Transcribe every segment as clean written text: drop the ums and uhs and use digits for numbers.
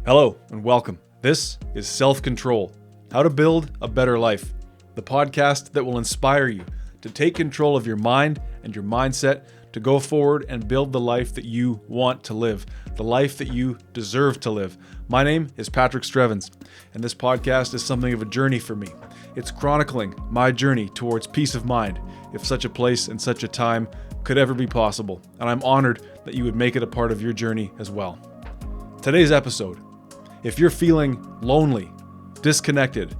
Hello and welcome. This is Self-Control, How to Build a Better Life, the podcast that will inspire you to take control of your mind and your mindset to go forward and build the life that you want to live, the life that you deserve to live. My name is Patrick Strevens, and this podcast is something of a journey for me. It's chronicling my journey towards peace of mind, if such a place and such a time could ever be possible, and I'm honored that you would make it a part of your journey as well. Today's episode: if you're feeling lonely, disconnected,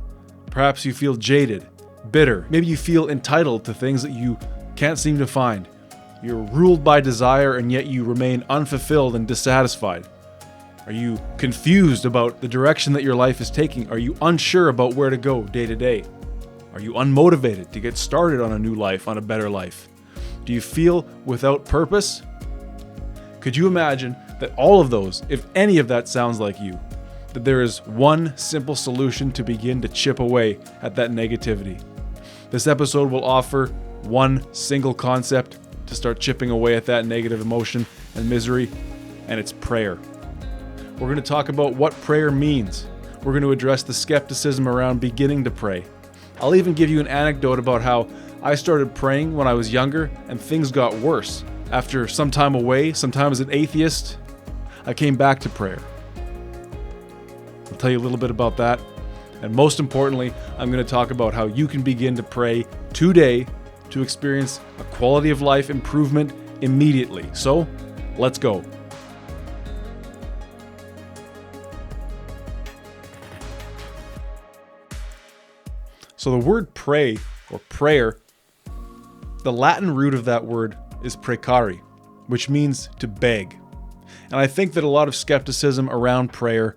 perhaps you feel jaded, bitter, maybe you feel entitled to things that you can't seem to find, you're ruled by desire and yet you remain unfulfilled and dissatisfied. Are you confused about the direction that your life is taking? Are you unsure about where to go day to day? Are you unmotivated to get started on a new life, on a better life? Do you feel without purpose? Could you imagine that all of those, if any of that sounds like you, that there is one simple solution to begin to chip away at that negativity? This episode will offer one single concept to start chipping away at that negative emotion and misery, and it's prayer. We're going to talk about what prayer means. We're going to address the skepticism around beginning to pray. I'll even give you an anecdote about how I started praying when I was younger and things got worse. After some time away, some time as an atheist, I came back to prayer. I'll tell you a little bit about that. And most importantly, I'm going to talk about how you can begin to pray today to experience a quality of life improvement immediately. So, let's go. So the word pray or prayer, the Latin root of that word is precari, which means to beg. And I think that a lot of skepticism around prayer,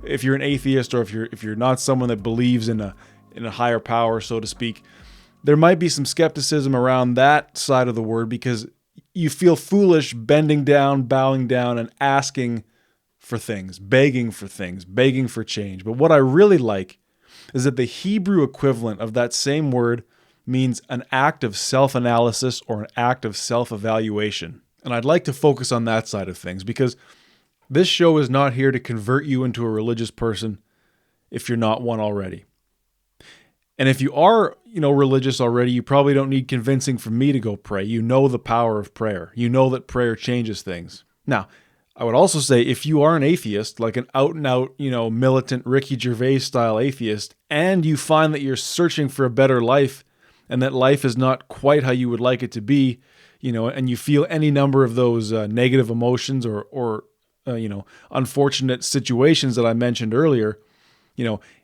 if you're an atheist or if you're not someone that believes in a higher power, so to speak, there might be some skepticism around that side of the word because you feel foolish bending down, bowing down, and asking for things, begging for change. But what I really like is that the Hebrew equivalent of that same word means an act of self-analysis or an act of self-evaluation. And I'd like to focus on that side of things because this show is not here to convert you into a religious person if you're not one already. And if you are, religious already, you probably don't need convincing from me to go pray. You know the power of prayer. You know that prayer changes things. Now, I would also say if you are an atheist, like an out-and-out, militant Ricky Gervais style atheist, and you find that you're searching for a better life and that life is not quite how you would like it to be, and you feel any number of those negative emotions or unfortunate situations that I mentioned earlier,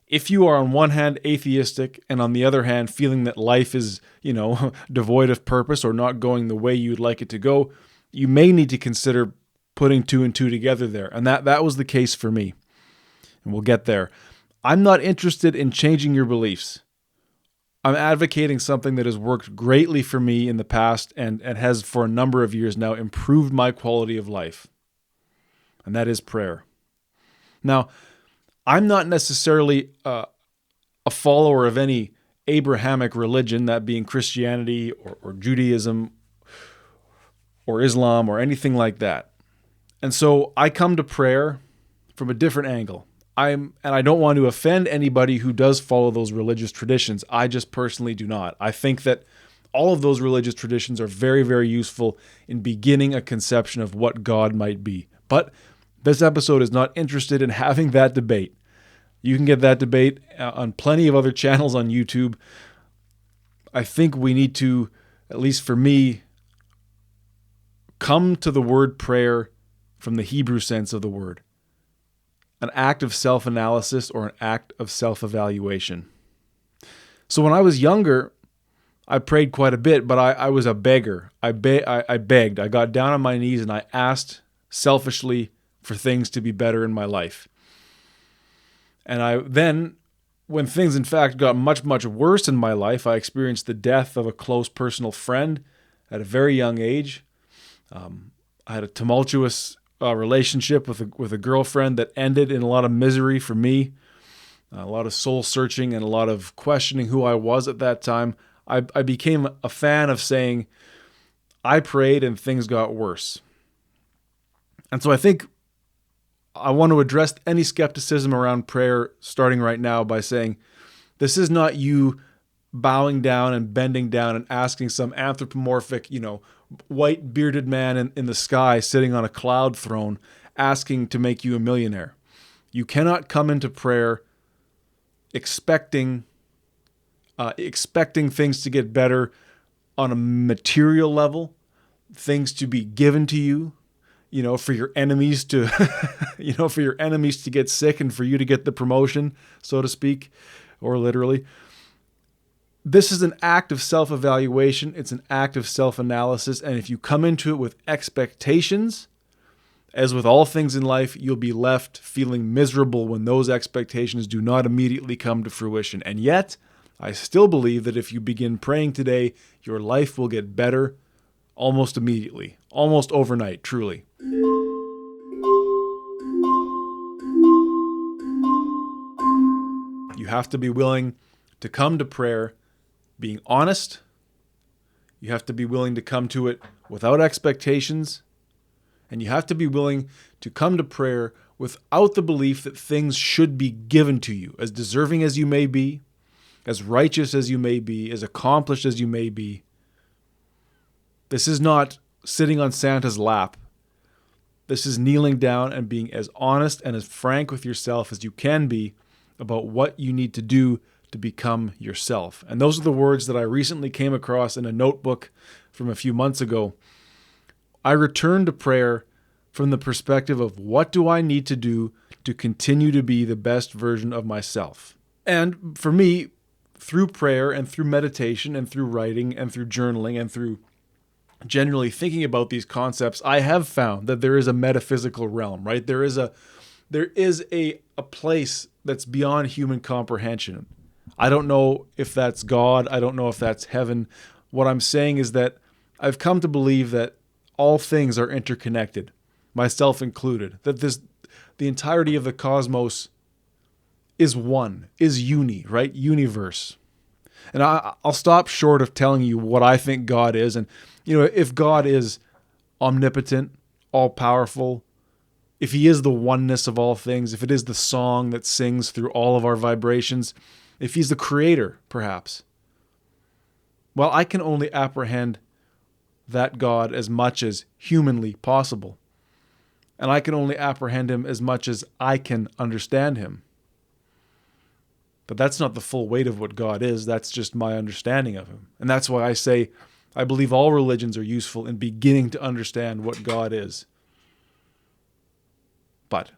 if you are on one hand atheistic and on the other hand feeling that life is, devoid of purpose or not going the way you'd like it to go, you may need to consider putting two and two together there. And that was the case for me. And we'll get there. I'm not interested in changing your beliefs. I'm advocating something that has worked greatly for me in the past and has for a number of years now improved my quality of life. And that is prayer. Now, I'm not necessarily a follower of any Abrahamic religion, that being Christianity or Judaism or Islam or anything like that. And so I come to prayer from a different angle. And I don't want to offend anybody who does follow those religious traditions. I just personally do not. I think that all of those religious traditions are very, very useful in beginning a conception of what God might be. But this episode is not interested in having that debate. You can get that debate on plenty of other channels on YouTube. I think we need to, at least for me, come to the word prayer from the Hebrew sense of the word. An act of self-analysis or an act of self-evaluation. So when I was younger, I prayed quite a bit, but I was a beggar. I begged. I got down on my knees and I asked selfishly for things to be better in my life. And then, when things in fact got much, much worse in my life, I experienced the death of a close personal friend at a very young age. I had a tumultuous relationship with a girlfriend that ended in a lot of misery for me, a lot of soul searching and a lot of questioning who I was at that time. I became a fan of saying, I prayed and things got worse. And so I think I want to address any skepticism around prayer starting right now by saying this is not you bowing down and bending down and asking some anthropomorphic, white bearded man in the sky sitting on a cloud throne asking to make you a millionaire. You cannot come into prayer expecting things to get better on a material level, things to be given to you, for your enemies to, for your enemies to get sick and for you to get the promotion, so to speak, or literally. This is an act of self-evaluation. It's an act of self-analysis. And if you come into it with expectations, as with all things in life, you'll be left feeling miserable when those expectations do not immediately come to fruition. And yet, I still believe that if you begin praying today, your life will get better almost immediately, almost overnight, truly. You have to be willing to come to prayer being honest. You have to be willing to come to it without expectations. And you have to be willing to come to prayer without the belief that things should be given to you, as deserving as you may be, as righteous as you may be, as accomplished as you may be. This is not sitting on Santa's lap. This is kneeling down and being as honest and as frank with yourself as you can be about what you need to do to become yourself. And those are the words that I recently came across in a notebook from a few months ago. I return to prayer from the perspective of what do I need to do to continue to be the best version of myself. And for me, through prayer and through meditation and through writing and through journaling and through generally thinking about these concepts, I have found that there is a metaphysical realm, right? There is a place that's beyond human comprehension. I don't know if that's God. I don't know if that's heaven. What I'm saying is that I've come to believe that all things are interconnected, myself included, that the entirety of the cosmos is one, is uni, right? Universe. And I'll stop short of telling you what I think God is. And, if God is omnipotent, all-powerful, if he is the oneness of all things, if it is the song that sings through all of our vibrations, if he's the creator, perhaps, well, I can only apprehend that God as much as humanly possible. And I can only apprehend him as much as I can understand him. But that's not the full weight of what God is. That's just my understanding of him. And that's why I say I believe all religions are useful in beginning to understand what God is. But,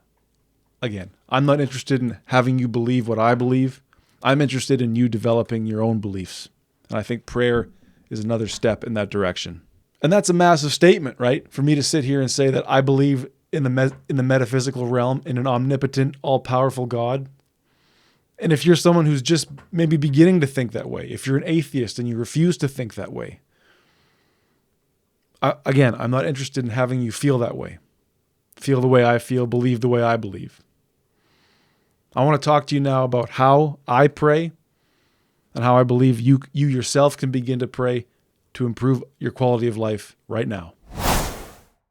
again, I'm not interested in having you believe what I believe. I'm interested in you developing your own beliefs. And I think prayer is another step in that direction. And that's a massive statement, right? For me to sit here and say that I believe in the metaphysical realm, in an omnipotent, all-powerful God. And if you're someone who's just maybe beginning to think that way, if you're an atheist and you refuse to think that way, again, I'm not interested in having you feel that way. Feel the way I feel, believe the way I believe. I want to talk to you now about how I pray and how I believe you yourself can begin to pray to improve your quality of life right now.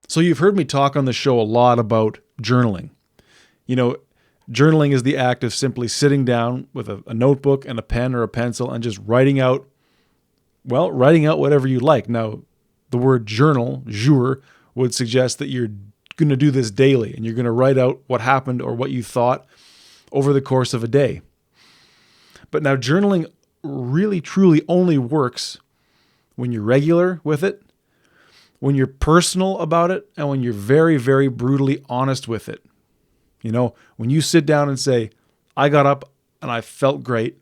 So you've heard me talk on the show a lot about journaling. Journaling is the act of simply sitting down with a notebook and a pen or a pencil and just writing out whatever you like. Now, the word journal, jour, would suggest that you're going to do this daily and you're going to write out what happened or what you thought over the course of a day. But now journaling really, truly only works when you're regular with it, when you're personal about it, and when you're very, very brutally honest with it. When you sit down and say, I got up and I felt great.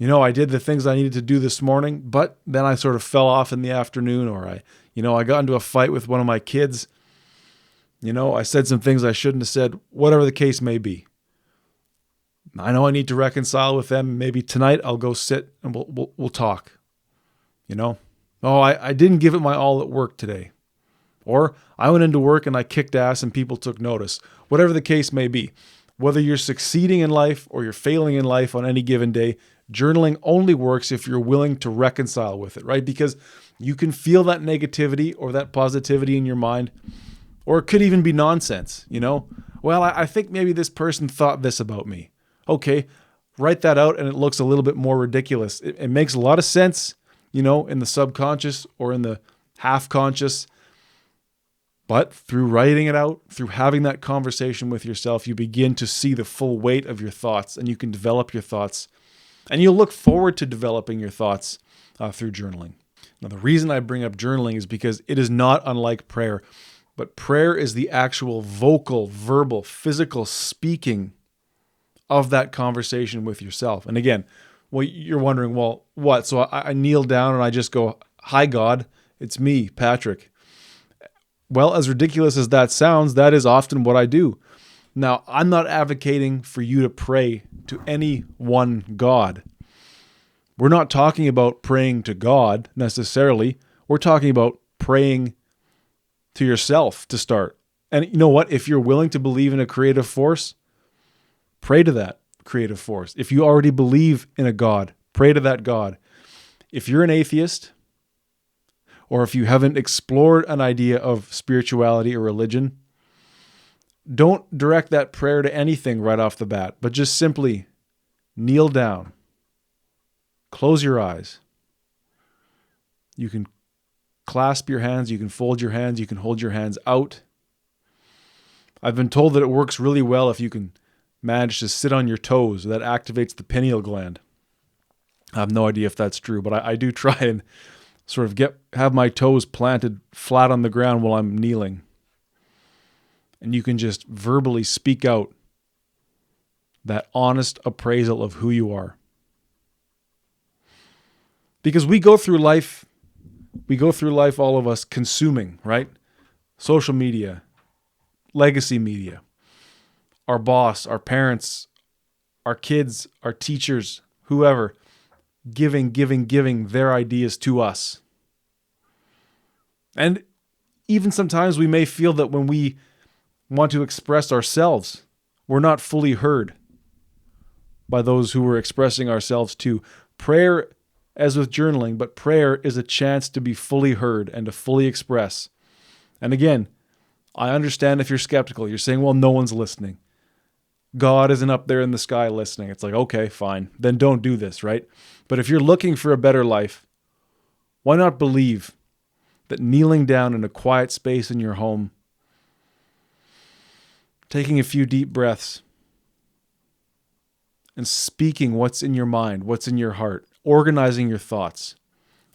I did the things I needed to do this morning, but then I sort of fell off in the afternoon, or I got into a fight with one of my kids. I said some things I shouldn't have said, whatever the case may be. I know I need to reconcile with them. Maybe tonight I'll go sit and we'll talk. I didn't give it my all at work today. Or I went into work and I kicked ass and people took notice. Whatever the case may be, whether you're succeeding in life or you're failing in life on any given day, journaling only works if you're willing to reconcile with it, right? Because you can feel that negativity or that positivity in your mind, or it could even be nonsense. Well, I think maybe this person thought this about me. Okay, write that out and it looks a little bit more ridiculous. It makes a lot of sense, in the subconscious or in the half conscious. But through writing it out, through having that conversation with yourself, you begin to see the full weight of your thoughts, and you can develop your thoughts. And you'll look forward to developing your thoughts through journaling. Now, the reason I bring up journaling is because it is not unlike prayer, but prayer is the actual vocal, verbal, physical speaking of that conversation with yourself. And again, well, you're wondering, well, what? So I kneel down and I just go, "Hi, God, it's me, Patrick." Well, as ridiculous as that sounds, that is often what I do. Now, I'm not advocating for you to pray to any one God. We're not talking about praying to God necessarily. We're talking about praying to yourself to start. And you know what? If you're willing to believe in a creative force, pray to that creative force. If you already believe in a God, pray to that God. If you're an atheist, or if you haven't explored an idea of spirituality or religion, don't direct that prayer to anything right off the bat, but just simply kneel down, close your eyes. You can clasp your hands, you can fold your hands, you can hold your hands out. I've been told that it works really well if you can manage to sit on your toes. That activates the pineal gland. I have no idea if that's true, but I do try and sort of have my toes planted flat on the ground while I'm kneeling. And you can just verbally speak out that honest appraisal of who you are. Because we go through life, all of us, consuming, right? Social media, legacy media, our boss, our parents, our kids, our teachers, whoever, giving their ideas to us. And even sometimes we may feel that when we want to express ourselves, we're not fully heard by those who we're expressing ourselves to. Prayer, as with journaling, but prayer is a chance to be fully heard and to fully express. And again, I understand if you're skeptical. You're saying, well, no one's listening. God isn't up there in the sky listening. It's like, okay, fine. Then don't do this, right? But if you're looking for a better life, why not believe that kneeling down in a quiet space in your home, taking a few deep breaths, and speaking what's in your mind, what's in your heart, organizing your thoughts.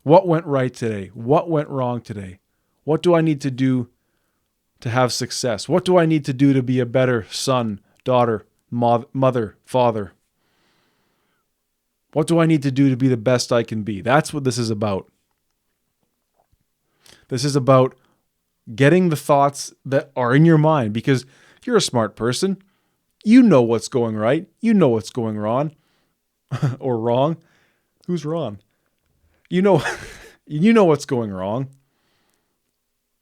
What went right today? What went wrong today? What do I need to do to have success? What do I need to do to be a better son, daughter, mother, father? What do I need to do to be the best I can be? That's what this is about. This is about getting the thoughts that are in your mind, because you're a smart person. You know what's going right. You know what's going wrong or wrong. Who's wrong? You know what's going wrong.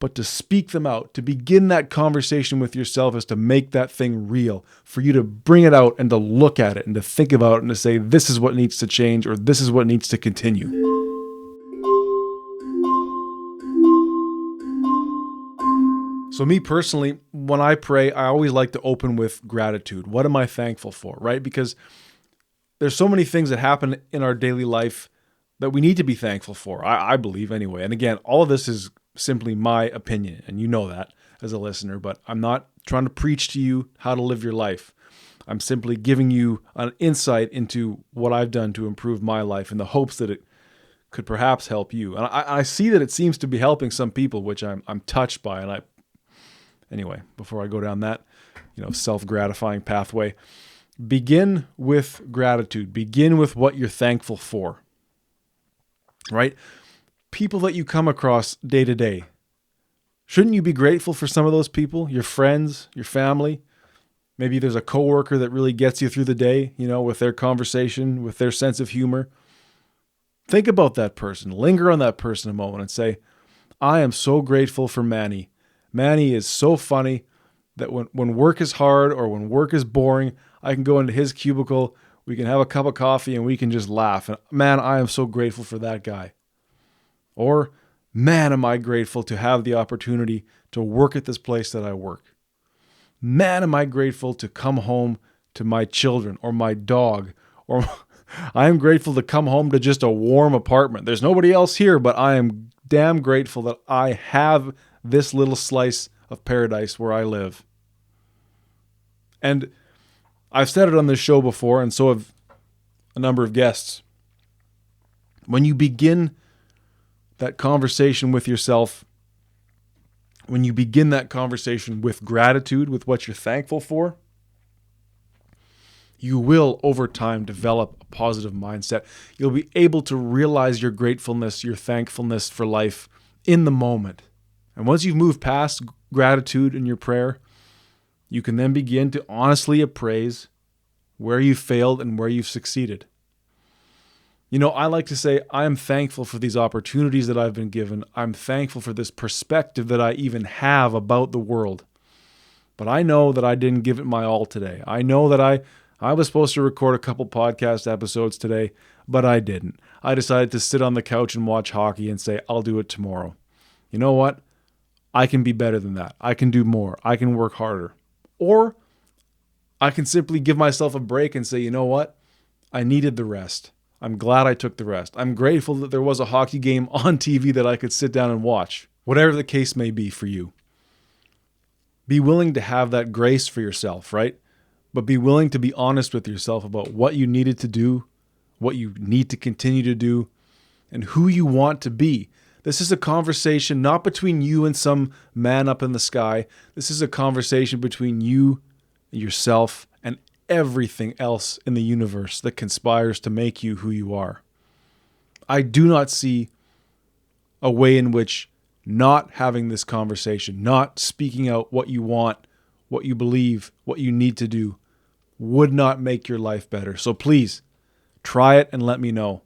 But to speak them out, to begin that conversation with yourself, is to make that thing real, for you to bring it out and to look at it and to think about it and to say, this is what needs to change, or this is what needs to continue. So me personally, when I pray, I always like to open with gratitude. What am I thankful for, right? Because there's so many things that happen in our daily life that we need to be thankful for, I believe anyway. And again, all of this is simply my opinion, and you know that as a listener, but I'm not trying to preach to you how to live your life. I'm simply giving you an insight into what I've done to improve my life in the hopes that it could perhaps help you. And I see that it seems to be helping some people, which I'm touched by. And anyway, before I go down that, self-gratifying pathway, begin with gratitude. Begin with what you're thankful for, right? People that you come across day to day. Shouldn't you be grateful for some of those people? Your friends, your family. Maybe there's a coworker that really gets you through the day, with their conversation, with their sense of humor. Think about that person. Linger on that person a moment and say, I am so grateful for Manny. Manny is so funny that when work is hard or when work is boring, I can go into his cubicle, we can have a cup of coffee, and we can just laugh. And man, I am so grateful for that guy. Or, man, am I grateful to have the opportunity to work at this place that I work. man, am I grateful to come home to my children or my dog, or I am grateful to come home to just a warm apartment. There's nobody else here, but I am damn grateful that I have this little slice of paradise where I live. And I've said it on this show before, and so have a number of guests. When you begin that conversation with yourself, when you begin that conversation with gratitude, with what you're thankful for, you will, over time, develop a positive mindset. You'll be able to realize your gratefulness, your thankfulness for life in the moment. And once you've moved past gratitude in your prayer, you can then begin to honestly appraise where you failed and where you've succeeded. You know, I like to say, I am thankful for these opportunities that I've been given. I'm thankful for this perspective that I even have about the world. But I know that I didn't give it my all today. I know that I was supposed to record a couple podcast episodes today, but I didn't. I decided to sit on the couch and watch hockey and say, I'll do it tomorrow. You know what? I can be better than that. I can do more. I can work harder. Or I can simply give myself a break and say, you know what? I needed the rest. I'm glad I took the rest. I'm grateful that there was a hockey game on TV that I could sit down and watch. Whatever the case may be for you. Be willing to have that grace for yourself, right? But be willing to be honest with yourself about what you needed to do, what you need to continue to do, and who you want to be. This is a conversation not between you and some man up in the sky. This is a conversation between you, yourself, and everything else in the universe that conspires to make you who you are. I do not see a way in which not having this conversation, not speaking out what you want, what you believe, what you need to do, would not make your life better. So please, try it and let me know.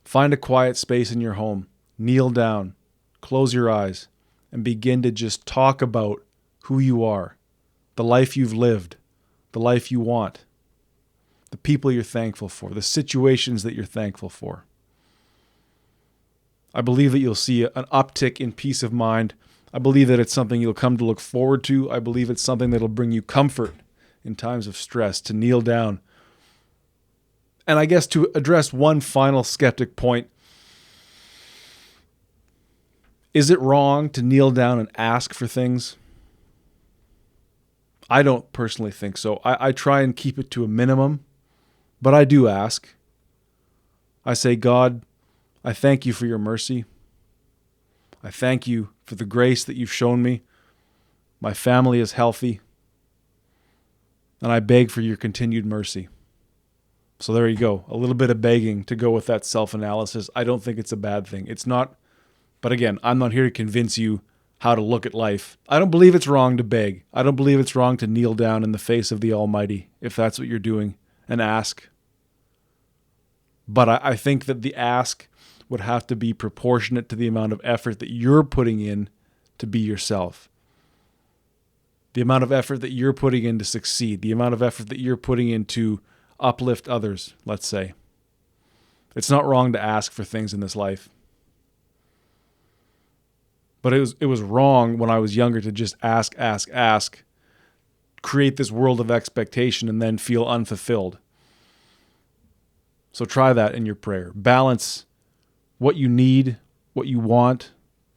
Find a quiet space in your home. Kneel down, close your eyes, and begin to just talk about who you are, the life you've lived, the life you want, the people you're thankful for, the situations that you're thankful for. I believe that you'll see an uptick in peace of mind. I believe that it's something you'll come to look forward to. I believe it's something that'll bring you comfort in times of stress, to kneel down. And I guess to address one final skeptic point, is it wrong to kneel down and ask for things? I don't personally think so. I try and keep it to a minimum, but I do ask. I say, God, I thank you for your mercy. I thank you for the grace that you've shown me. My family is healthy, and I beg for your continued mercy. So there you go. A little bit of begging to go with that self-analysis. I don't think it's a bad thing. It's not. But again, I'm not here to convince you how to look at life. I don't believe it's wrong to beg. I don't believe it's wrong to kneel down in the face of the Almighty, if that's what you're doing, and ask. But I think that the ask would have to be proportionate to the amount of effort that you're putting in to be yourself. The amount of effort that you're putting in to succeed. The amount of effort that you're putting in to uplift others, let's say. It's not wrong to ask for things in this life. But it was wrong when I was younger to just ask, create this world of expectation and then feel unfulfilled. So try that in your prayer. Balance what you need, what you want,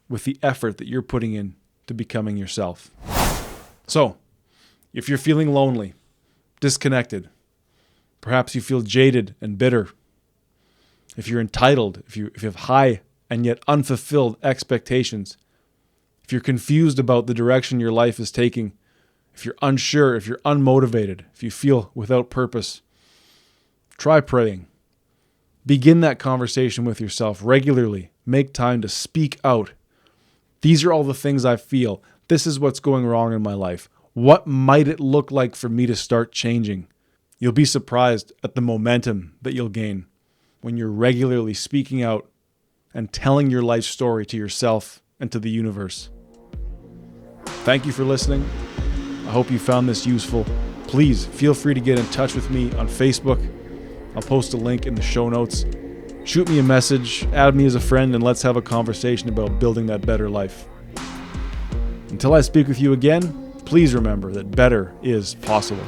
with the effort that you're putting in to becoming yourself. So, if you're feeling lonely, disconnected, perhaps you feel jaded and bitter, if you're entitled, if you have high and yet unfulfilled expectations, if you're confused about the direction your life is taking, if you're unsure, if you're unmotivated, if you feel without purpose, try praying. Begin that conversation with yourself regularly. Make time to speak out. These are all the things I feel. This is what's going wrong in my life. What might it look like for me to start changing? You'll be surprised at the momentum that you'll gain when you're regularly speaking out and telling your life story to yourself and to the universe. Thank you for listening. I hope you found this useful. Please feel free to get in touch with me on Facebook. I'll post a link in the show notes. Shoot me a message, add me as a friend, and let's have a conversation about building that better life. Until I speak with you again, please remember that better is possible.